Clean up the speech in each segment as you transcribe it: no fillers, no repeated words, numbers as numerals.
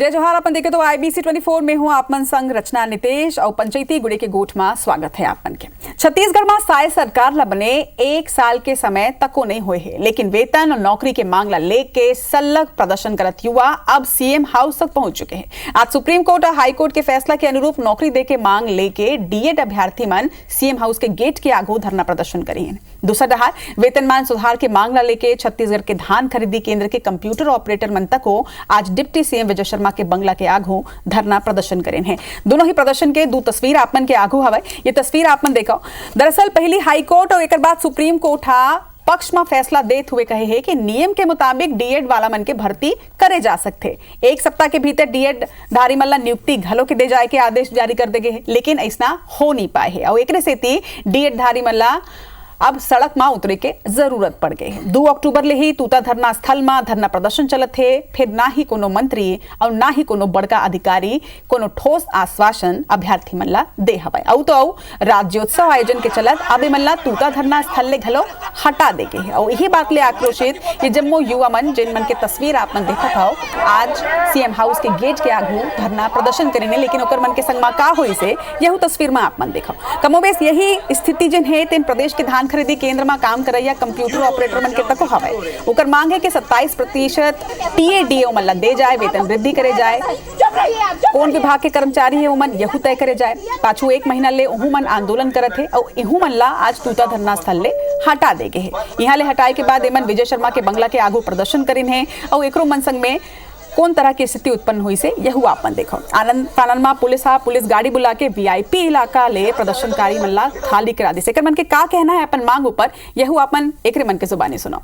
जय जोहार। अपन देखे तो IBC 24 में हूँ आपमन संग रचना नितेश और पंचायती गुड़े के गोठ में स्वागत है आपन के। छत्तीसगढ़ में साय सरकार ला बने 1 साल के समय तको नहीं हुए है, लेकिन वेतन और नौकरी के मांग ला लेके सलग प्रदर्शन करत युवा अब CM हाउस तक पहुंच चुके हैं। आज सुप्रीम कोर्ट और हाई कोर्ट के फैसला के अनुरूप नौकरी दे के मांग लेके डीएड अभ्यर्थी मन CM हाउस के गेट के आगू धरना प्रदर्शन करी है। दूसरा डहार वेतनमान सुधार के मांग ला लेके छत्तीसगढ़ के धान खरीदी केंद्र के कंप्यूटर ऑपरेटर मन तक को आज डिप्टी CM विजय शर्मा के बंगला के आगू धरना प्रदर्शन करें हैं। दोनों ही प्रदर्शन के दो तस्वीर आपमन के आगू हवे। ये तस्वीर आपमन देखो। दरअसल पहली हाई कोर्ट और एक बाद सुप्रीम कोर्ट पक्ष में फैसला देते हुए कहे है कि नियम के मुताबिक डीएड वाला मन के भर्ती करे जा सकते। 1 सप्ताह के भीतर डीएड धारी मल्ला नियुक्ति घलो के दे जाए के आदेश जारी कर देगे है, लेकिन ऐसा हो नहीं पाए है और एक से डीएड धारी मल्ला अब सड़क में उतरे के जरूरत पड़ गई है। 2 अक्टूबर ले ही तूता धरना स्थल में धरना प्रदर्शन चलत है। फिर ना ही कोनो मंत्री और ना ही कोनो बड़का अधिकारी कोनो ठोस आश्वासन अभ्यर्थी मन ला दे हवे। तो राज्योत्सव आयोजन के चलत अबे मन ला तूता धरना स्थल ले घलो हटा देगे है और यही बात ले आक्रोशित ये जम्मू युवा मन जिन मन के तस्वीर आप मन देखत हो आज CM हाउस के गेट के आगू धरना प्रदर्शन करेंगे, लेकिन ओकर मन के संग में का होई से यहू तस्वीर में आप मन देखो। कमोबेश यही स्थिति जिन है तेन प्रदेश के धान खरीदी केंद्र में काम करैया कंप्यूटर ऑपरेटर मन के तको हवे। ओकर मांग है कि 27% TADO मन ला दे जाए, वेतन वृद्धि करे जाए। कौन विभाग के कर्मचारी है उमन यहू तय करे जाए। पाछू 1 महीना ले ओहू मन आंदोलन करत है और इहू मन ला आज तूता धरना स्थल ले हटा देगे है। यहाँ ले हटाए के बाद एमन विजय शर्मा के बंगला के आगू प्रदर्शन करिन है और एकरो मन संग में कौन तरह की स्थिति उत्पन्न हुई से यहू आपन देखो। आनंद फानन में पुलिस गाड़ी बुला के VIP इलाका ले प्रदर्शनकारी मन ला खाली करा दी। एकर मन के का कहना है अपन मांग ऊपर यहू आपन एकरे मन के जुबानी सुनो।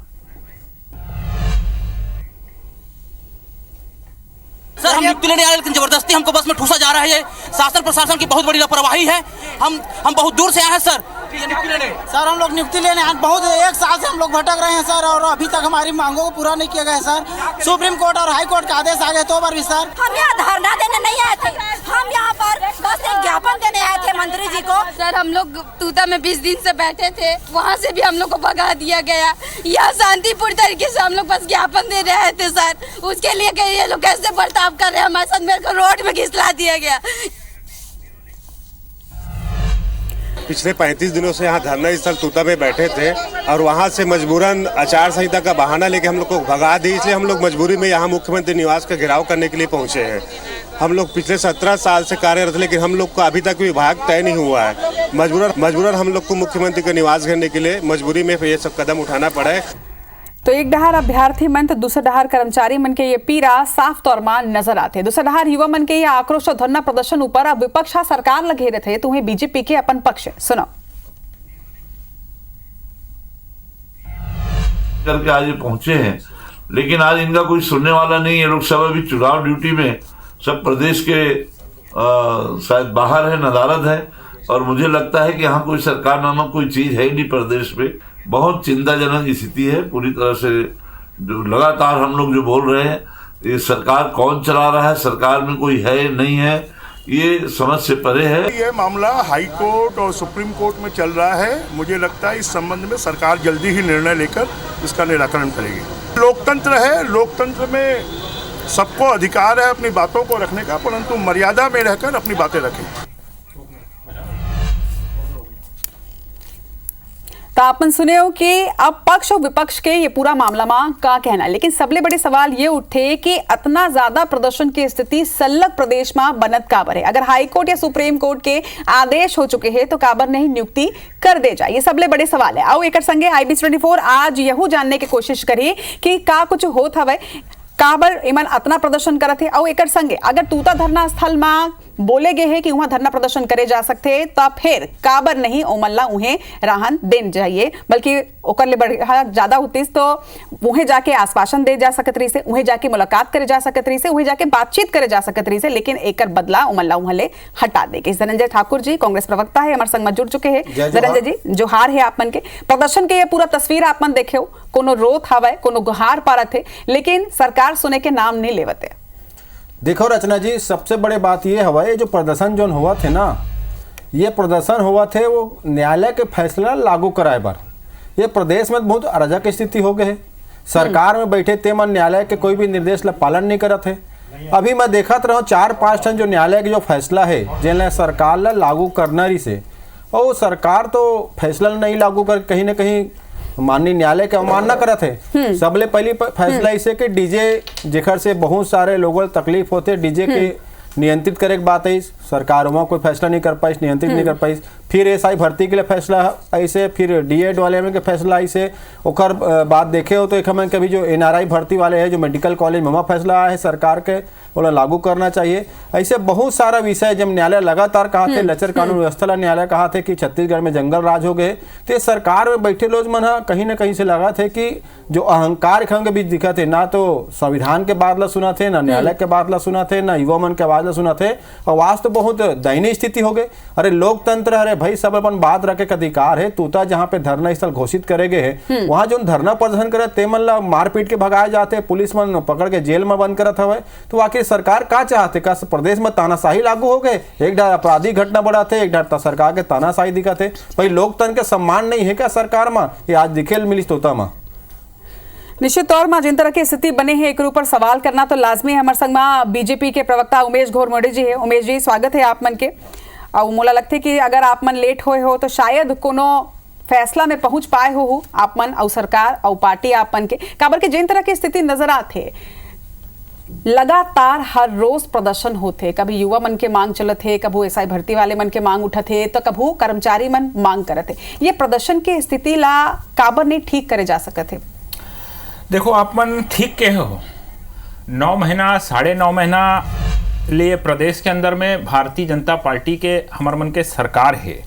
सर हम नियुक्ति लेने आए, लेकिन जबरदस्ती हमको बस में ठूसा जा रहा है। ये शासन प्रशासन की बहुत बड़ी लापरवाही है। हम बहुत दूर से आए हैं सर नियुक्ति लेने। सर हम लोग नियुक्ति लेने आज बहुत 1 साल से हम लोग भटक रहे हैं सर, और अभी तक हमारी मांगों को पूरा नहीं किया गया है सर। सुप्रीम कोर्ट और हाई कोर्ट का आदेश आ गए 2 बार भी सर। हम यहाँ धरना देने नहीं आए थे, हम यहाँ पर बस एक ज्ञापन देने आए थे मंत्री जी को। सर हम लोग तूता में 20 दिन से बैठे थे, वहाँ से भी हम लोग को भगा दिया गया। यहाँ शांतिपूर्ण तरीके से हम लोग बस ज्ञापन दे रहे थे सर, उसके लिए कि ये लोग कैसे बर्ताव कर रहे हैं हमारे साथ। मेरे को रोड में घिसला दिया गया। पिछले 35 दिनों से यहाँ धरना स्थल तूता में बैठे थे और वहाँ से मजबूरन आचार संहिता का बहाना लेके हम लोग को भगा दी, इसलिए हम लोग मजबूरी में यहाँ मुख्यमंत्री निवास का घेराव करने के लिए पहुँचे हैं। हम लोग पिछले 17 साल से कार्यरत, लेकिन हम लोग को अभी तक विभाग तय नहीं हुआ है। मजबूरन हम लोग को मुख्यमंत्री का निवास घेरने के लिए मजबूरी में ये सब कदम उठाना पड़ा है। तो एक डहार अभ्यर्थी मन तो दूसरा डहार कर्मचारी मन के ये पीड़ा साफ तौर में नजर आते। दूसरा डहार युवा मन के ये आक्रोश और धरना प्रदर्शन ऊपर अब विपक्ष सरकार लगे रहे थे। तुम्हें बीजेपी के अपन पक्ष सुनो। करके आज ये पहुंचे हैं, लेकिन आज इनका कोई सुनने वाला नहीं है। लोग सब अभी चुनाव ड्यूटी में सब प्रदेश के शायद बाहर है, नदारद है, और मुझे लगता है कि यहाँ कोई सरकार नामक कोई चीज है ही नहीं प्रदेश में। बहुत चिंताजनक स्थिति है पूरी तरह से। जो लगातार हम लोग जो बोल रहे हैं ये सरकार कौन चला रहा है, सरकार में कोई है नहीं है, ये समझ से परे है। ये मामला हाई कोर्ट और सुप्रीम कोर्ट में चल रहा है। मुझे लगता है इस संबंध में सरकार जल्दी ही निर्णय लेकर इसका निराकरण करेगी। लोकतंत्र है, लोकतंत्र में सबको अधिकार है अपनी बातों को रखने का, परंतु मर्यादा में रहकर अपनी बातें रखें। तो आपन सुने हो कि अब पक्ष और विपक्ष के ये पूरा मामला में का कहना है, लेकिन सबले बड़े सवाल ये उठे कि इतना ज्यादा प्रदर्शन की स्थिति सलग प्रदेश में बनत काबर है। अगर हाई कोर्ट या सुप्रीम कोर्ट के आदेश हो चुके हैं तो काबर नहीं नियुक्ति कर दे जाए, ये सबले बड़े सवाल है। आओ एक संगे IBC 24 आज यहू जानने की कोशिश करी कि का कुछ होत हवे, काबर इमन इतना प्रदर्शन करत है। और एक संगे अगर तूता धरना स्थल में बोले गए हैं कि वहां धरना प्रदर्शन करे जा सकते तब फिर काबर नहीं ओमल्ला उन्हें राहन देन चाहिए, बल्कि ओकर ले बढ़िया ज्यादा होती तो उन्हें जाके आश्वासन दे जा सकत रही से, उन्हें जाके मुलाकात करे जा सकत रही से, उन्हें जाके बातचीत करे जा सकत रही से, लेकिन एकर बदला ओमल्ला उहले हटा देगे। धनंजय ठाकुर जी कांग्रेस प्रवक्ता है हमारे संग में जुड़ चुके हैं। धनंजय जी जोहार है आप मन के। प्रदर्शन के ये पूरा तस्वीर आप मन देखे हो, कोनो रोत हवे कोनो गुहार पारत है, लेकिन सरकार सुने के नाम नहीं लेवते। देखो रचना जी, सबसे बड़े बात ये हवा जो प्रदर्शन जो हुआ थे ना, ये प्रदर्शन हुआ थे वो न्यायालय के फैसला लागू कराए बार। ये प्रदेश में बहुत अराजक स्थिति हो गए है। सरकार में बैठे ते मन न्यायालय के कोई भी निर्देश ला पालन नहीं करत है। अभी मैं देखत रहा 4-5 ठन जो न्यायालय के जो फैसला है जिन्हें सरकार ला लागू करना रही से, और सरकार तो फैसला नहीं लागू कर कहीं ना कहीं माननीय न्यायालय के अवमानना करत है। सबले पहली फैसला इसे कि डीजे जेखर से बहुत सारे लोगों को तकलीफ होते, डीजे के नियंत्रित करे के बात है, सरकार वहाँ कोई फैसला नहीं कर पाई, नियंत्रित नहीं कर पाई। फिर एसआई भर्ती के लिए फैसला ऐसे, फिर डीएड वाले में के फैसला ऐसे, ओकर बात देखे हो तो एक हमें कभी जो एनआरआई भर्ती वाले हैं जो मेडिकल कॉलेज में फैसला आया है सरकार के बोला लागू करना चाहिए। ऐसे बहुत सारा विषय जब न्यायालय लगातार कहा थे, लचर कानून व्यवस्था ला न्यायालय कहा थे कि छत्तीसगढ़ में जंगल राज हो गए, तो सरकार में बैठे लोग मन कहीं ना कहीं से लगा थे कि जो अहंकार के बीच दिखा थे, ना तो संविधान के बात ला सुना थे, ना न्यायालय के बात ला सुना थे, ना युवा मन के आवाज ला सुना थे। आवाज तो बहुत दयनीय स्थिति हो गई। अरे लोकतंत्र, अरे भाई सब अपन बात रखे का अधिकार है। तूता जहाँ पे धरना स्थल घोषित करे गए है वहां जो धरना प्रदर्शन करे ते मन ला मारपीट के भगाए जाते, पुलिस मन पकड़ के जेल में बंद करत हवे। तो आखिर सरकार का चाहते का प्रदेश में तानाशाही लागू हो गए? एक ढार आपराधिक घटना बढ़ा थे, एक ढार सरकार के तानाशाही दिखा थे। भाई लोकतंत्र के सम्मान नहीं है क्या सरकार में? ये आज दिखेल मिली तोता में निश्चित तौर में जिन तरह की स्थिति बने है एक ऊपर सवाल करना तो लाजमी है। हमारे संग में बीजेपी के प्रवक्ता उमेश घोरमोड़ी जी है। उमेश जी स्वागत है आप मन के। और मोला लगता है कि अगर आप मन लेट होए हो तो शायद कोनो फैसला में पहुंच पाए हो आप मन और सरकार और पार्टी आप मन के, काबर के जिन तरह की स्थिति नजर आते लगातार हर रोज प्रदर्शन होते, कभी युवा मन के मांग चलत है, कभी एसआई भर्ती वाले मन के मांग उठत है, तो कभी कर्मचारी मन मांग करत है। ये प्रदर्शन की स्थिति ला काबर नहीं ठीक करे जा सकत है? देखो आप मन ठीक कहे हो, 9 महीना 9.5 महीना लिए प्रदेश के अंदर में भारतीय जनता पार्टी के हमार मन के सरकार है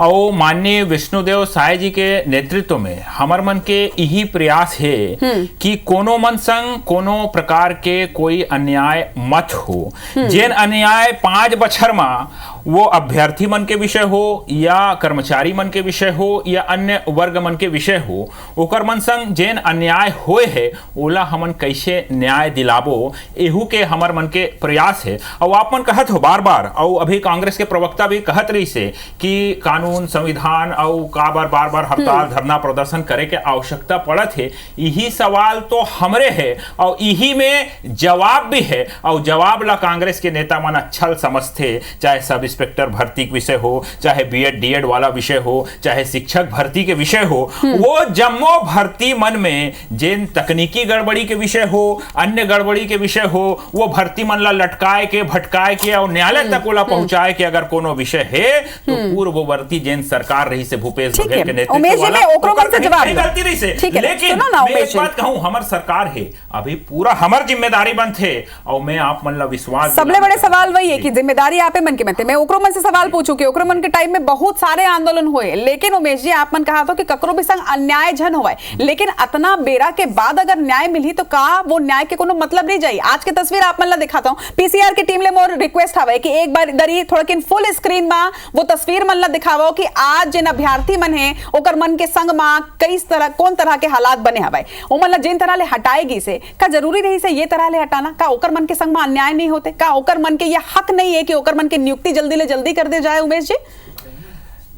और माननीय विष्णुदेव साय जी के नेतृत्व में हमार मन के यही प्रयास है कि कोनो मन संग कोनो प्रकार के कोई अन्याय मत हो। जेन अन्याय 5 बछर में वो अभ्यर्थी मन के विषय हो या कर्मचारी मन के विषय हो या अन्य वर्ग मन के विषय हो, ओकर मन संग जेन अन्याय होए है ओला हमन कैसे न्याय दिलाबो, एहू के हमार मन के प्रयास है। और आप मन कहत हो बार बार, और अभी कांग्रेस के प्रवक्ता भी कहत रही से कि कानून संविधान और काबर बार बार हड़ताल धरना प्रदर्शन करे के आवश्यकता पड़त है। यही सवाल तो हमरे है और यही में जवाब भी है, और जवाब ला कांग्रेस के नेता मन अच्छा समझते, चाहे सब इंस्पेक्टर भर्ती के विषय हो, चाहे बीएड डीएड वाला विषय हो, चाहे शिक्षक भर्ती के विषय हो। वो जम्मो भर्ती मन में जिन तकनीकी गड़बड़ी के विषय हो, अन्य गड़बड़ी के विषय हो, वो भर्ती मन ला लटकाए के भटकाए के और न्यायालय तक ओला पहुंचाए के अगर कोनो विषय है तो पूर्ववर्ती जेन सरकार रही से भूपेश बघेल के नेतृत्व वाला गलती रही से। लेकिन मैं एक बात कहूं, हमार सरकार है अभी पूरा हमार जिम्मेदारी बन थे और मैं आप मन ला विश्वास। सबले बड़े सवाल वही है कि जिम्मेदारी आपे मन के में थे। मैं ओकरो मन से सवाल पूछूं कि ओकरो मन के टाइम में बहुत सारे आंदोलन हुए, लेकिन उमेश जी आप मन कहा था कि ककरो भी संग अन्याय झन होए, लेकिन अतना बेरा के बाद अगर न्याय मिली तो का वो न्याय के कोनो मतलब नहीं जाई। आज की तस्वीर आप मन ला दिखाता हूं, पीसीआर की टीम ले मोर रिक्वेस्ट हवे कि एक बार दरी थोड़ा किन फुल स्क्रीन में वो तस्वीर मन ला दिखावो कि आज जिन अभ्यर्थी मन है ओकर मन के संग में कई तरह कौन तरह के हालात बने हवे, ओ मन ला जिन तरह ले हटाएगी से का जरूरी रही से ये तरह ले हटाना? का ओकर मन के संग में अन्याय नहीं होते? का ओकर मन के ये हक नहीं है कि ओकर मन के नियुक्ति जल्दी ले जल्दी कर दे जाए? उमेश जी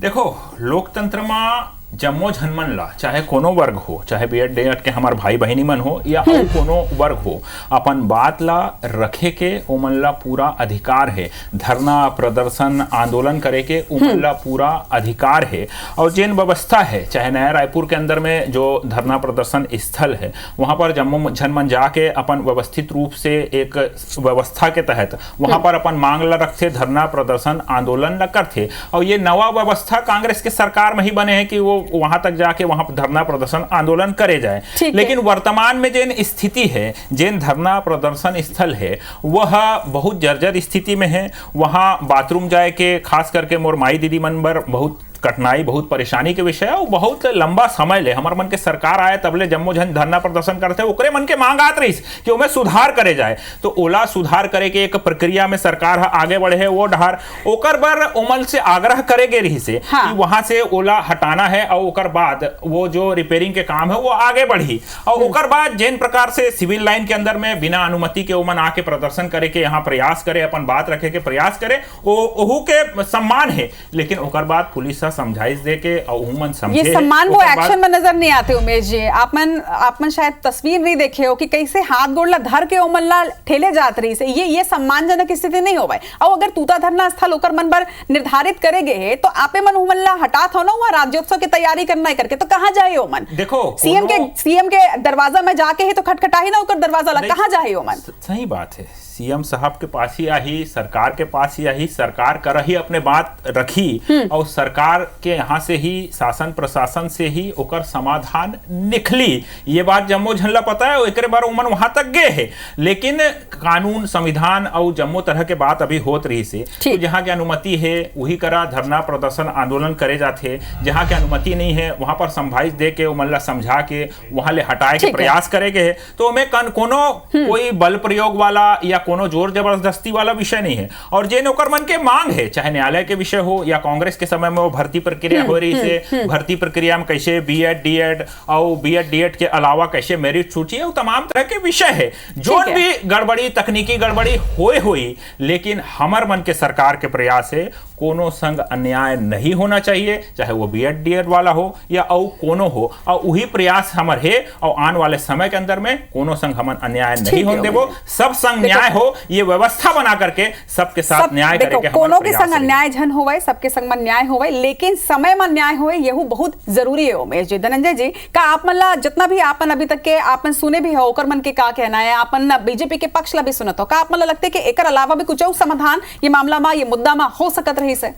देखो, लोकतंत्र में जम्मो झनमन ला चाहे कोनो वर्ग हो, चाहे बीएड डीएड के हमार भाई बहनी मन हो या कोनो वर्ग हो, अपन बात ला रखे के ओमन ला पूरा अधिकार है। धरना प्रदर्शन आंदोलन करे के ओमन ला पूरा अधिकार है। और जेन व्यवस्था है, चाहे नया रायपुर के अंदर में जो धरना प्रदर्शन स्थल है वहां पर जम्मो झनमन जाके अपन व्यवस्थित रूप से एक व्यवस्था के तहत वहां पर अपन मांग ला रखते, धरना प्रदर्शन आंदोलन ला करते। और ये नवा व्यवस्था कांग्रेस के सरकार में ही बने हैं कि वो वहां तक जाके वहां पर धरना प्रदर्शन आंदोलन करे जाए। लेकिन वर्तमान में जिन स्थिति है, जिन धरना प्रदर्शन स्थल है वह बहुत जर्जर स्थिति में है। वहां बाथरूम जाए के खास करके मोर माई दीदी मन पर बहुत कठिनाई, बहुत परेशानी के विषय और बहुत लंबा समय ले हमार मन के सरकार आए तबले जम्मो झन धरना प्रदर्शन करते ओकरे मन के मांग आत रही कि ओमे सुधार करे जाए। तो ओला सुधार करे के एक प्रक्रिया में सरकार आगे बढ़े है, वो ढार ओकर बर ओमल से आग्रह करेगे रही से कि वहां से ओला हटाना है और ओकर बाद वो जो रिपेयरिंग के काम है वो आगे बढ़ी। और ओकर बाद जिन प्रकार से सिविल लाइन के अंदर में बिना अनुमति के ओमन आके प्रदर्शन करे के यहाँ प्रयास करे, अपन बात रखे के प्रयास करे, ओहू के सम्मान है। लेकिन ओकर बाद पुलिस समझाइश दे के और उमन समझे। ये सम्मान वो एक्शन में नजर नहीं आते उमेश जी। आपमन शायद तस्वीर नहीं देखे हो कि कैसे हाथ गोड़ला धर के ओमनला ठेले जात रही से। ये सम्मानजनक स्थिति नहीं हो भाई। और अगर तूता धरना स्थल ओकर मन पर निर्धारित करे गए तो आपे मन उमनला हटात हो ना, वहां राज्योत्सव की तैयारी करना करके तो कहाँ जाए ओमन? देखो सीएम के दरवाजा में जाके ही तो खटखटा ही ना ओकर दरवाजा ला, कहाँ जाए ओमन? सही बात है, सीएम साहब के पास ही आई, सरकार के पास ही आई, सरकार कर ही अपने बात रखी और सरकार के यहाँ से ही शासन प्रशासन से ही ओकर समाधान निकली। ये बात जम्मो झल्ला पता है, एक बार उमन वहां तक गए है, लेकिन कानून संविधान और जम्मो तरह के बात अभी होत रही से। तो जहाँ की अनुमति है वही करा धरना प्रदर्शन आंदोलन करे जाते, जहाँ की अनुमति नहीं है वहां पर समझाइश दे के उमन ला समझा के वहां ले हटाए के प्रयास करेगे। तो हमें कोनो कोई बल प्रयोग वाला या कोनो जोर जबरदस्ती वाला विषय नहीं है। और जे नौकर मन के मांग है, चाहे न्यायालय के विषय हो या कांग्रेस के समय में वो भर्ती प्रक्रिया हो रही से, भर्ती प्रक्रिया में कैसे बीएड डीएड और बीएड डीएड के अलावा कैसे मेरिट सूची है, वो तमाम तरह के विषय है। जो भी गड़बड़ी तकनीकी गड़बड़ी हुई, लेकिन हमर मन के सरकार के प्रयास है कोनो संग अन्याय नहीं होना चाहिए, चाहे वो बीएड डीएड वाला हो या और कोनो हो। और वही प्रयास हमर है और आने वाले समय के अंदर में कोनो संग हमन अन्याय नहीं होने देवो, सब संग न्याय हो, ये व्यवस्था बना करके सबके साथ न्याय करेंगे। कोनो के संग अन्याय झन होवे, सबके संग में न्याय होवे, लेकिन समय में न्याय होवे यही बहुत जरूरी है। उमेश जी, धनंजय जी का आप मन ला जितना भी आपन अभी तक के आपन सुने भी हो ओकर मन के का कहना है, आपन बीजेपी के पक्ष ला भी सुनत हो, का आप मन ला लगते कि एकर अलावा भी कुछ और समाधान ये मामला में ये मुद्दा में हो सकत रही से?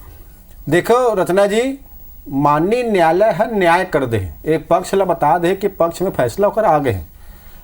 देखो रचना जी, माननीय न्यायालय है न्याय कर दे, एक पक्ष ला बता दे कि पक्ष में फैसला होकर आ गए।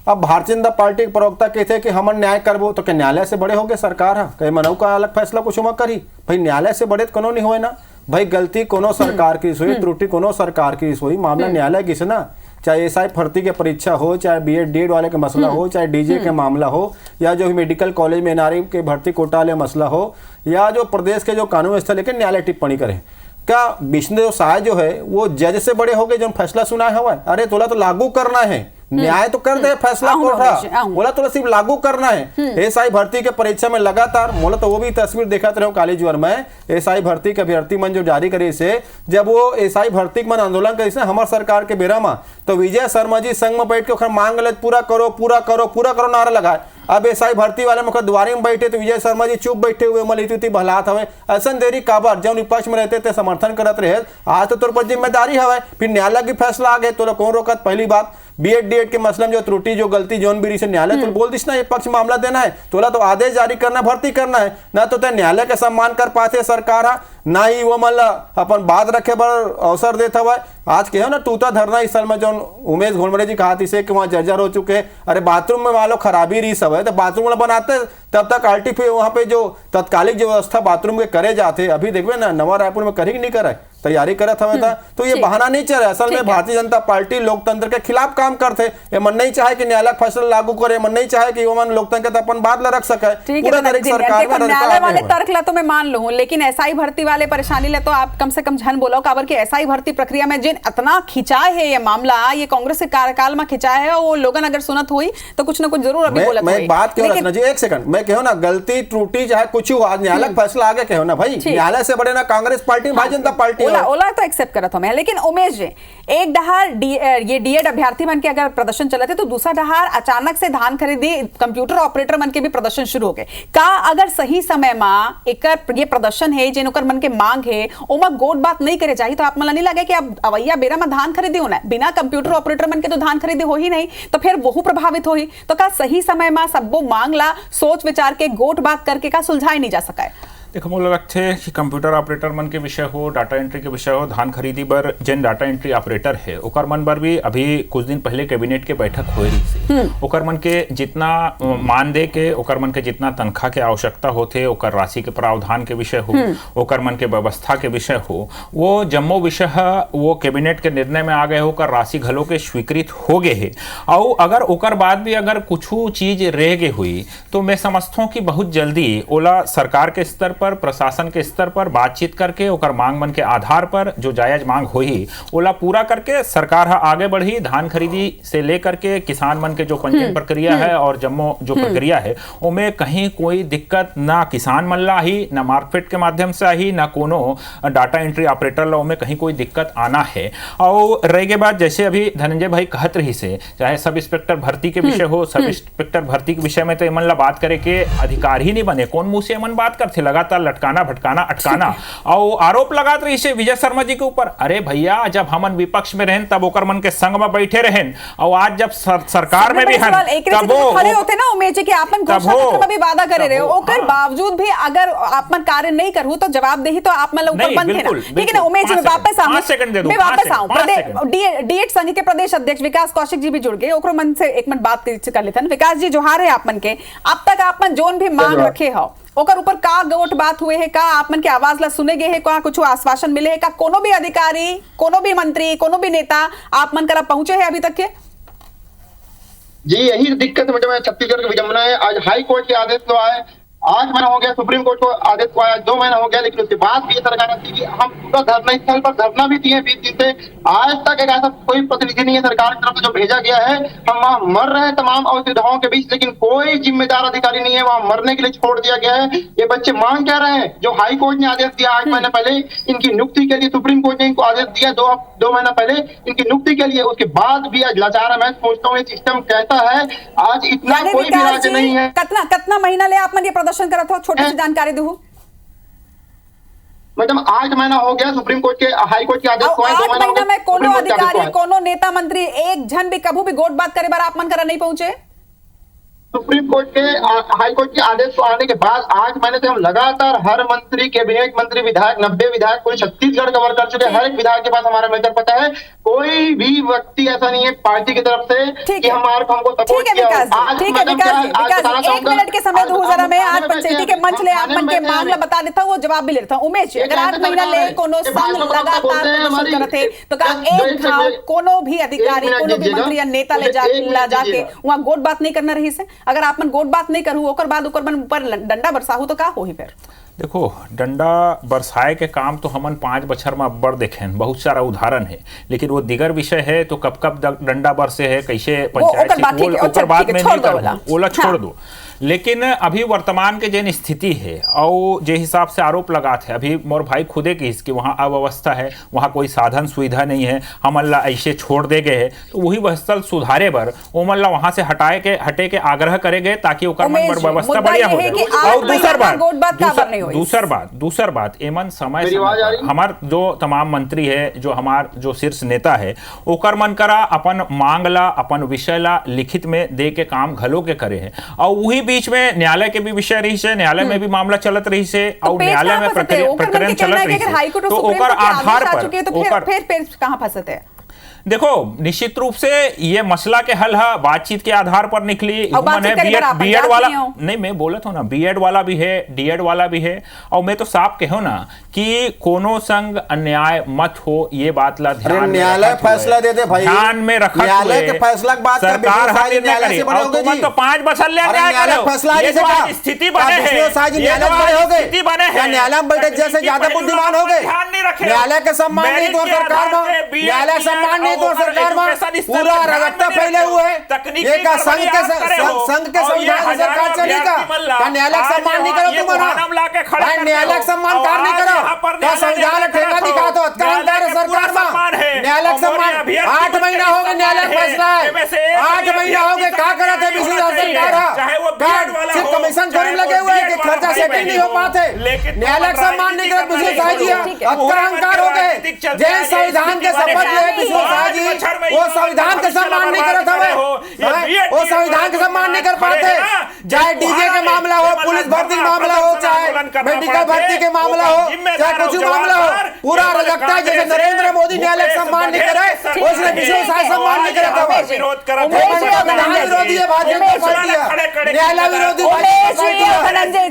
अब भारतीय जनता पार्टी के प्रवक्ता कहते हैं कि हम न्याय करबो, तो क्या न्यायालय से बड़े हो गए सरकार है? कहीं मनऊ का अलग फैसला कुछ मत करी भाई, न्यायालय से बड़े कोनो नहीं होए ना भाई। गलती कोनो सरकार की हुई, त्रुटि कोनो सरकार की हुई, मामला न्यायालय की से ना। चाहे एसआई भर्ती की परीक्षा हो, चाहे बीएड डीएड वाले का मसला हो, चाहे डीजे के मामला हो, या जो मेडिकल कॉलेज में एनआरआई के भर्ती कोटा वाले मसला हो, या जो प्रदेश के जो कानून व्यवस्था लेकर न्यायालय टिप्पणी करे। क्या विष्णुदेव साय जो है वो जज से बड़े हो गए जो फैसला सुनाए हुआ है? अरे तोला तो लागू करना है, न्याय तो कर दे, फैसला कोर्ट बोला तो सिर्फ लागू करना है। एसआई भर्ती के परीक्षा में लगातार मोला तो वो भी तस्वीर देखा रहे कॉलेज वर में, एसआई भर्ती के अभ्यर्थी मन जो जारी करे से, जब वो एसआई भर्ती मन आंदोलन करे से हमारे सरकार के बेरा में, तो विजय शर्मा जी संघ में बैठ के मांग ले पूरा करो पूरा करो पूरा करो नारा लगाए। अब एसआई भर्ती वाले मुख्य द्वारे में बैठे तो विजय शर्मा जी चुप बैठे हुए मलित बहलात हवे। ऐसा देरी काबर जब विपक्ष में रहते थे समर्थन करत रहे, आज तो तौर पर जिम्मेदारी हवे, फिर न्यायालय की फैसला आ गए तो कौन रोकत? पहली बात बीएड डीएड के मसले में जो त्रुटि जो गलती जोन भी से न्यायालय तो बोल दिस ना ये पक्ष मामला देना है, तोला तो आदेश जारी करना भर्ती करना है ना, तो न्यायालय का सम्मान कर पाते सरकार ना ही वो मतलब अपन बात रखे पर अवसर देता हुआ। आज के ना तूता धरना स्थल में जो उमेश घोलमरे जी कहा थी कि वहाँ जर्जर हो चुके हैं, अरे बाथरूम में वालों खराबी रही सब है तो बाथरूम बनाते तब तक आर्टिफिशियल वहाँ पे जो तत्कालिक जो व्यवस्था बाथरूम के करे जाते, अभी देखिए ना नवा रायपुर में करी नहीं करे तैयारी करत हमें था। तो ये बहाना नहीं चल रहा, असल में भारतीय जनता पार्टी लोकतंत्र के खिलाफ काम करते। ये मन नहीं चाहे कि न्यायालय फैसला लागू करे, मन नहीं चाहे कि वो मन लोकतंत्र अपन बात ला रख सके। पूरा तरीके सरकार में न्यायालय वाले तर्क ला तो मैं मान लूं, लेकिन एसआई भर्ती वाले परेशानी ले तो आप कम से कम झन बोलो काबर कि एसआई भर्ती प्रक्रिया में जिन इतना खिंचाए है ये मामला, ये कांग्रेस के कार्यकाल में खिंचाए है, वो लोगन अगर सुनत हुई तो कुछ ना कुछ जरूर अभी बोलत मैं एक बात क्यों रखना जी, एक सेकंड मैं कहो ना, गलती त्रुटि चाहे कुछ हुआ, न्यायालय फैसला आगे कहो ना भाई, न्यायालय से बड़े ना कांग्रेस पार्टी भारतीय जनता पार्टी ओला तो एक्सेप्ट करत हूं मैं। लेकिन उमेश जी, एक डहार ये डीएड अभ्यर्थी मन के अगर प्रदर्शन चलते तो दूसरा डहार अचानक से धान खरीदी कंप्यूटर ऑपरेटर मन के भी प्रदर्शन शुरू हो गए। का अगर सही समय में एक ये प्रदर्शन है जिन ओकर मन के मांग है ओमा गोट बात नहीं करे चाहिए, तो आप मन नहीं लगे कि अब अवैया बेरा में धान खरीदी होना है, बिना कंप्यूटर ऑपरेटर मन के तो धान खरीदी हो ही नहीं, तो फिर वो प्रभावित हो ही। तो का सही समय में सबको मांग ला सोच विचार के गोट बात करके का सुलझाए नहीं जा सका है? देखो मोला लगते है कि कंप्यूटर ऑपरेटर मन के विषय हो, डाटा एंट्री के विषय हो, धान खरीदी बर जिन डाटा एंट्री ऑपरेटर है ओकर मन बर भी अभी कुछ दिन पहले कैबिनेट के बैठक हो रही से, ओकर मन के जितना मान दे के ओकर मन के जितना तनख्वाह के आवश्यकता होते, ओकर राशि के प्रावधान के विषय हो, ओकर मन के व्यवस्था के विषय हो, वो जम्मो विषय वो कैबिनेट के निर्णय में आ गए, ओकर राशि घलो के स्वीकृत हो गए है। और अगर ओकर बाद भी अगर कुछ चीज रह गई हुई तो मैं समझता हूँ कि बहुत जल्दी ओला सरकार के स्तर पर, प्रशासन के स्तर पर बातचीत करके ओकर मांग मन के आधार पर जो जायज मांग होई ओला पूरा करके सरकार आगे बढ़ी। धान खरीदी से लेकर के किसान मन के जो पंजीयन प्रक्रिया है और जम्मो जो प्रक्रिया है उनमें कहीं कोई दिक्कत ना किसान मन ला ही, ना मार्केट के माध्यम से ही, ना कोनो डाटा एंट्री ऑपरेटर ला में कहीं कोई दिक्कत आना है। और रह के बाद जैसे अभी धनंजय भाई कहत रही से, चाहे सब इंस्पेक्टर भर्ती के विषय हो, सब इंस्पेक्टर भर्ती के विषय में तो इमन ला बात करे के अधिकार ही नहीं बने। कौन मुंह से इमन बात करते, लगातार लटकाना भटकाना अटकाना और आरोप लगात रही से विजय शर्मा जी के ऊपर। अरे भैया, जब हमन विपक्ष में रहें तब ओकर मन के संग में बैठे रहें, और आज जब सरकार में भी हैं तब वो खड़े होते ना उमेश जी के आपन घोषणा पत्र में भी वादा करे रहे हो, ओकर बावजूद भी अगर आपन कार्य नहीं करू तो जवाबदेही तो आप मतलब ऊपर बंद है ना। ठीक है ना उमेश जी, मैं वापस आऊं। डीएड संघ के प्रदेश अध्यक्ष विकास कौशिक जी भी जुड़ गए, ओकरो मन से एक मिनट बात कर लेते हैं। विकास जी, जोहार है आपन के। अब तक आपन जोन भी मांग रखे हो ओकर ऊपर का गोट बात हुए है, का आपमन के आवाज ला सुने गए है, का कुछ आश्वासन मिले है, का कोनो भी अधिकारी, कोनो भी मंत्री, कोनो भी नेता आपमन करा पहुंचे है अभी तक के? जी, यही दिक्कत में छत्तीसगढ़ की विडंबना है। आज हाई कोर्ट के आदेश तो आए, 8 महीना हो गया, सुप्रीम कोर्ट को आदेश को आया 2 महीना हो गया, लेकिन उसके बाद भी ये सरकार थी कि हम पूरा धरना स्थल पर धरना भी दिए 20 दिन से। आज तक एक ऐसा कोई प्रतिनिधि नहीं है सरकार की तरफ से जो भेजा गया है। हम वहाँ मर रहे हैं तमाम असुविधाओं के बीच, लेकिन कोई जिम्मेदार अधिकारी नहीं है, वहाँ मरने के लिए छोड़ दिया गया है। ये बच्चे मांग क्या रहे हैं? जो हाई कोर्ट ने आदेश दिया 8 महीने पहले इनकी नियुक्ति के लिए, सुप्रीम कोर्ट ने इनको आदेश दिया 2 महीना पहले इनकी नियुक्ति के लिए, उसके बाद भी आज लाचार है। मैं सोचता हूँ ये सिस्टम कहता है आज इतना कोई भी राज्य नहीं है। कितना महीना ले आप मन ये प्रदर्शन करा था, छोटी सी जानकारी दो मैडम। 8 महीना हो गया सुप्रीम कोर्ट के हाई कोर्ट के आदेश को, 8 महीना में कोनो अधिकारी, कोनो नेता मंत्री एक जन भी कभी भी गोट बात करे बार आप मन करा नहीं पहुंचे। सुप्रीम कोर्ट के हाई कोर्ट के आदेश को आने के बाद 8 महीने से हम लगातार हर मंत्री, कैबिनेट मंत्री, विधायक, 90 विधायक पूरे छत्तीसगढ़ कवर कर चुके हैं। हर एक विधायक के पास हमारा मेजर पता है। कोई भी व्यक्ति ऐसा नहीं है पार्टी की तरफ से कि हमको सपोर्ट किया। ठीक है विकास, 1 मिनट के समय दो जरा, मैं आज पंचायती के मंच ले आप मन के मामला बता देता हूँ, वो जवाब भी लेता हूँ। उमेश, अगर 8 महीना ले कोनो संघ लगातार प्रदर्शन करते तो का एक घाव कोनो भी अधिकारी, कोनो भी मंत्री या नेता ले जाके वहाँ गोट बात नहीं करना रही से? अगर आपन गोट बात नहीं करू ओकर बाद ओकर ऊपर डंडा बरसाहू तो का होही फिर? देखो, डंडा बरसाए के काम तो हमन 5 बछर में अब्बड़ देखें, बहुत सारा उदाहरण है, लेकिन वो दिगर विषय है तो कब डंडा बरसे है, कैसे पंचायत ओकर बात में नहीं करो, ओला छोड़ दो। लेकिन अभी वर्तमान के जिन स्थिति है और जे हिसाब से आरोप लगाते हैं, अभी मोर भाई खुदे की इसकी वहाँ अव्यवस्था है, वहाँ कोई साधन सुविधा नहीं है, हमन ला ऐसे छोड़ दे गए है, तो वही स्थल सुधारे बर ओमन ला वहाँ से हटे के आग्रह करे गए ताकि ओकर मन व्यवस्था बढ़िया हो जाए। और दूसर बात एमन समय हमार जो तमाम मंत्री है, जो हमार जो शीर्ष नेता है, ओकर मन करा अपन मांग ला, अपन विषय ला लिखित में दे के काम घलो के करे है। और वही बीच में न्यायालय के भी विषय रही से, न्यायालय में भी मामला चलत रही से और न्यायालय में प्रकरण चलत रही से, तो ओकर आधार पर फिर कहां फंसते हैं? देखो, निश्चित रूप से ये मसला के हल है बातचीत के आधार पर निकली। बीएड वाला नहीं, मैं बोलत हूँ ना, बीएड वाला भी है, डीएड वाला भी है, और मैं तो साफ कहो ना कि कोनो संग अन्याय मत हो, ये बात ला न्यायालय फैसला दे दे भाई, ध्यान में रखा न्यायालय के फैसला के बाद सरकार तुम तो 5 बछर ले स्थिति बने है, न्यायालय बैठे जैसे ज्यादा बुद्धिमान हो गए, न्यायालय के सम्मान नहीं तो सरकार में, न्यायालय सम्मान तो सरकार में पूरा रगड़ता फैले हुए हैं। एक संघ के संविधान सरकार चलेगा, क्या न्यायालय सम्मान नहीं करो तुम्हारा? न्यायालय सम्मान कार नहीं करो, क्या संविधान ठेका दिखा तो अत्याचार सरकार में? न्यायालय सम्मान 8 महीना हो गए, न्यायालय फैसला है 8 महीना हो गए, क्या करा थे सरकार? सिर्फ कमीशन करूं लगे हुए कि खर्चा सेटिंग नहीं हो पाते, न्यायालय सम्मान नहीं करे अहंकार हो गए। जैन संविधान के शपथ ले वो संविधान का सम्मान नहीं करता है, वो संविधान का सम्मान नहीं कर पाते। चाहे डीजे का मामला हो, पुलिस भर्ती का मामला हो, चाहे मेडिकल भर्ती के मामला हो, चाहे कुछ मामला हो, पूरा लगता है जैसे नरेंद्र मोदी न्यायालय सम्मान नहीं करे, उसने विशेष सम्मान नहीं करता है। विरोधी है भारतीय जनता पार्टी, न्यायालय विरोधी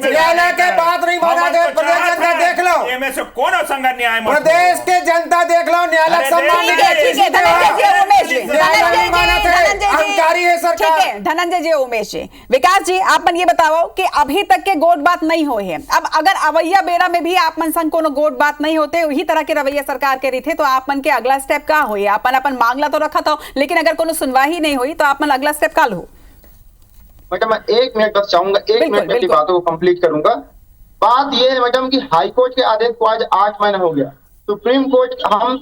न्यायालय के बात नहीं माना गए। प्रदेश जनता देख लो, प्रदेश के जनता देख लो, न्यायालय सम्मान नहीं करती, अहंकारी है सरकार। ठीक है धनंजय जी, उमेश जी, विकास जी, आप मन ये बताओ कि अभी तक के गोट बात नहीं हुए हैं। अब अगर अवैया बेरा में भी आप मन संग कोनो गोट बात नहीं होते, वही तरह के रवैया सरकार के रही थे, तो आप मन के अगला स्टेप का हुई? अपन मांगला तो रखा था, लेकिन अगर कोनो सुनवाई नहीं हुई तो आप मन अगला स्टेप का लो? मैडम मैं 1 मिनट बस चाहूंगा, 1 मिनट में बातों को कंप्लीट करूंगा। बात यह है मैडम कि हाई कोर्ट के आदेश को आज 8 महीना हो गया। सुप्रीम कोर्ट, हम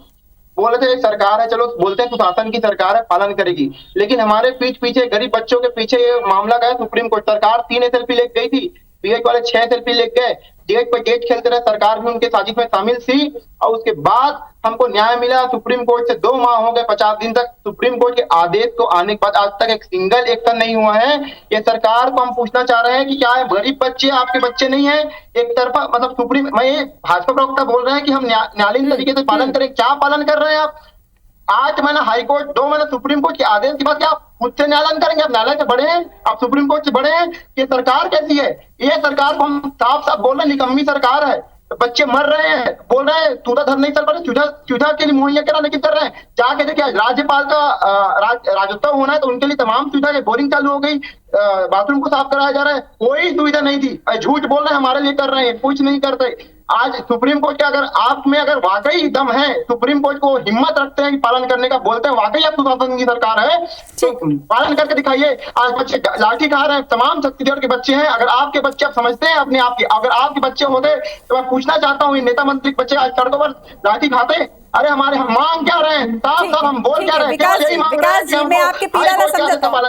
बोले थे सरकार है, चलो बोलते हैं सुशासन की सरकार है, पालन करेगी, लेकिन हमारे पीछे गरीब बच्चों के पीछे ये मामला गया सुप्रीम कोर्ट। सरकार 3 SLP लेके गई थी, बीएड वाले 6 SLP लेके गए, डेट पर डेट खेलते रहे, सरकार भी उनके साजिश में शामिल थी। और उसके बाद हमको न्याय मिला सुप्रीम कोर्ट से। 2 माह हो गए, 50 दिन तक सुप्रीम कोर्ट के आदेश को आने के बाद आज तक एक सिंगल एक्शन नहीं हुआ है। ये सरकार को हम पूछना चाह रहे हैं कि क्या है गरीब बच्चे आपके बच्चे नहीं है? एक तरफा मतलब सुप्रीम, मैं ये भाजपा प्रवक्ता बोल रहे हैं कि हम न्यायालयीन तरीके से पालन करें, क्या पालन कर रहे हैं आप? 8 महीना हाई कोर्ट, 2 महीना सुप्रीम कोर्ट के आदेश के बाद क्या आप खुद से न्यायालय करेंगे? आप न्यायालय से बड़े हैं, आप सुप्रीम कोर्ट से बड़े हैं। ये सरकार कैसी है? ये सरकार को हम साफ साफ बोल रहे हैं निकम्मी सरकार है। बच्चे मर रहे हैं, बोल रहे हैं चूधा धर नहीं चल पा रहे, चूधा के लिए मुहैया कराने की कर रहे हैं। जाके देखिए राज्यपाल का राज्योत्सव होना है तो उनके लिए तमाम सुविधा है, बोरिंग चालू हो गई, बाथरूम को साफ कराया जा रहा है, कोई सुविधा नहीं थी। झूठ बोल रहे हैं हमारे लिए कर रहे हैं, कुछ नहीं करते। आज सुप्रीम कोर्ट के अगर आप में अगर वाकई दम है, सुप्रीम कोर्ट को हिम्मत रखते हैं कि पालन करने का, बोलते हैं वाकई आप सुशासन की सरकार है, तो पालन करके दिखाइए। आज बच्चे लाठी खा रहे हैं, तमाम छत्तीसगढ़ के बच्चे हैं। अगर आपके बच्चे आप समझते हैं अपने आप की, अगर आपके बच्चे होते तो मैं पूछना चाहता हूँ, नेता मंत्री के बच्चे आज सड़कों पर लाठी खाते? अरे हमारे हम मांग क्या रहे हैं, साफ हम बोल क्या रहे हैं? विकास जी, मैं आपके पीड़ा समझता हूँ,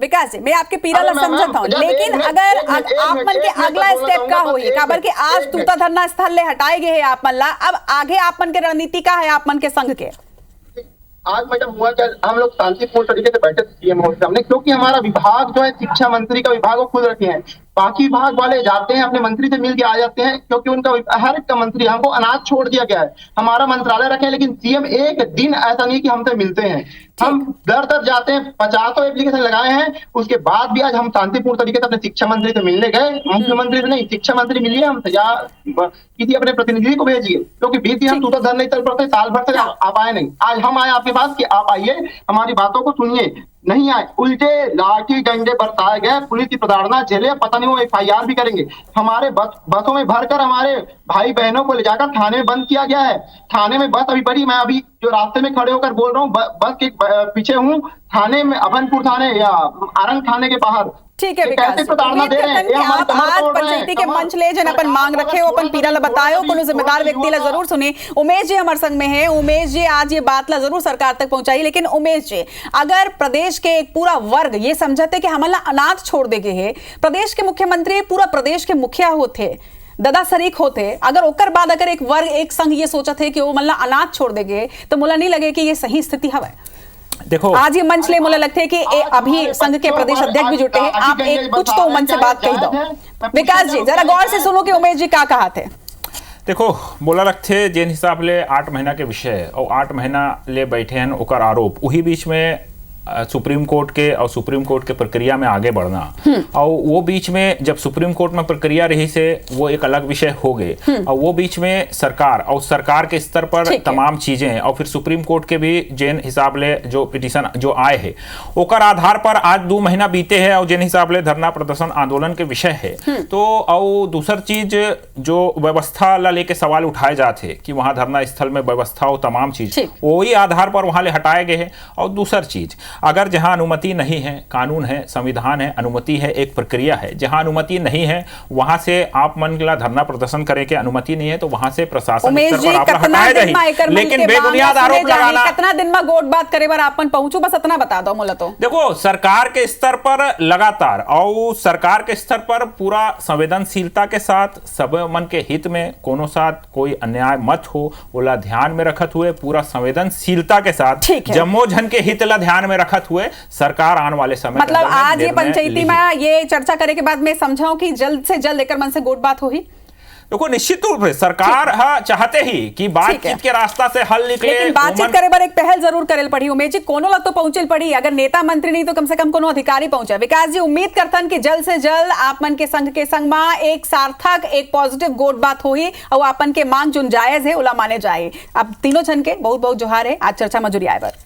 विकास जी मैं आपके पीड़ा समझता हूँ, लेकिन अगर आप मन के अगला स्टेप का होई, काबर के आज तूता धरना स्थल ले हटाए गए हैं आप मन ला, अब आगे आप मन के रणनीति का है आप मन के संघ के? आज मैडम हुआ क्या, हम लोग शांतिपूर्ण तरीके से बैठे थे सीएम हाउस सामने, क्योंकि हमारा विभाग जो है शिक्षा मंत्री का विभाग वो खुद रखे हैं। बाकी विभाग वाले जाते हैं अपने मंत्री से मिल के आ जाते हैं, क्योंकि उनका हर एक का मंत्री, हमको अनाज छोड़ दिया गया है, हमारा मंत्रालय रखे हैं, लेकिन सीएम एक दिन ऐसा नहीं कि हमसे मिलते हैं। हम दर दर जाते हैं, 50 एप्लीकेशन लगाए हैं, उसके बाद भी आज हम शांतिपूर्ण तरीके से अपने शिक्षा मंत्री से मिलने गए। मुख्यमंत्री से नहीं, शिक्षा मंत्री मिलिए हमसे या किसी अपने प्रतिनिधि को भेजिए, क्योंकि 20 दिन हम टूटा धर नहीं चल पड़ते, साल भर से आप आए नहीं। आज हम आए आपके पास कि आप आइए, हमारी बातों को सुनिए। नहीं आए, उल्टे लाठी डंडे बरसाए गए, पुलिस की प्रताड़ना झेले, पता नहीं वो FIR भी करेंगे। हमारे बसों में भरकर हमारे भाई बहनों को ले जाकर थाने में बंद किया गया है। थाने में बस अभी पड़ी, मैं अभी जो रास्ते में खड़े होकर बोल रहा हूँ, बस के पीछे हूँ, थाने में अभनपुर थाने या आरंग थाने के बाहर। ठीक है विकास, उम्मीद करते हैं कि आप आज पंचायती के मंच ले जन अपन मांग रखे हो, अपन पीड़ा ला बतायो, कोनो जिम्मेदार व्यक्ति ला जरूर सुने। उमेश जी हमारे संग में है, उमेश जी आज ये बात ला जरूर सरकार तक पहुंचाई, लेकिन उमेश जी अगर प्रदेश के एक पूरा वर्ग ये समझते कि हमारा अनाज छोड़ देगे है, प्रदेश के मुख्यमंत्री पूरा प्रदेश के मुखिया होते, दादा शरीक होते, अगर ओकर बाद अगर एक वर्ग एक संघ ये सोचा थे कि वो मतलब अनाज छोड़ देगे, तो मुला नहीं लगे कि ये सही स्थिति हवा? देखो आज ये मंच ले मुझे लगता है कि अभी संघ के प्रदेश अध्यक्ष भी जुटे हैं, आप एक कुछ तो मन से बात कही दो। विकास जी जरा गौर से सुनो कि उमेश जी क्या कहा थे। देखो बोला रखे जिन हिसाब ले 8 महीना के विषय और 8 महीना ले बैठे हैं ओकर आरोप, वही बीच में सुप्रीम कोर्ट के और सुप्रीम कोर्ट के प्रक्रिया में आगे बढ़ना, और वो बीच में जब सुप्रीम कोर्ट में प्रक्रिया रही से वो एक अलग विषय हो गए, और वो बीच में सरकार और सरकार के स्तर पर तमाम चीजें, और फिर सुप्रीम कोर्ट के भी जिन हिसाब ले जो पिटीशन जो आए हैं ओकर आधार पर आज 2 महीना बीते हैं, और जिन हिसाब ले धरना प्रदर्शन आंदोलन के विषय है। तो और दूसर चीज जो व्यवस्था ला लेके सवाल उठाए जाते कि वहां धरना स्थल में व्यवस्था और तमाम चीज वही आधार पर वहां ले हटाए गए हैं। और दूसर चीज, अगर जहां अनुमति नहीं है, कानून है, संविधान है, अनुमति है, एक प्रक्रिया है, जहां अनुमति नहीं है वहां से आप मन ला धरना प्रदर्शन करे के अनुमति नहीं है, तो वहां से प्रशासन स्तर पर आप हटाए जाए, लेकिन बेबुनियाद आरोप लगाना। कितना दिन में गोट बात करे बार आपन पहुंचू, बस इतना बता दो मोला। तो देखो सरकार के स्तर पर लगातार और सरकार के स्तर पर पूरा संवेदनशीलता के साथ सब मन के हित में कोनो साथ कोई अन्याय मत हो ओला ध्यान में रखत हुए, पूरा संवेदनशीलता के साथ जम्मो जन के हित ला ध्यान में रखत हुए सरकार आने वाले समय मतलब आज ये पंचायती में ये चर्चा करे के बाद मैं समझाऊं कि जल्द से जल्द लेकर मन से गोट बात होगी। देखो निश्चित रूप से सरकार चाहते ही कि बातचीत के रास्ता से हल निकले, लेकिन बातचीत करे बार एक पहल जरूर करेल पड़ी। उमेश जी कोनो लग तो पहुंचल पड़ी, अगर नेता मंत्री नहीं तो कम से कम कोनो अधिकारी पहुंचा। विकास जी उम्मीद करतन कि जल्द से जल्द आप मन के संघ के संग में एक सार्थक एक पॉजिटिव गोट बात होई और आपन के मांग जो जायज है उला माने जाए। अब तीनों जन के बहुत बहुत जोहार है आज चर्चा में जुड़ी आए बार।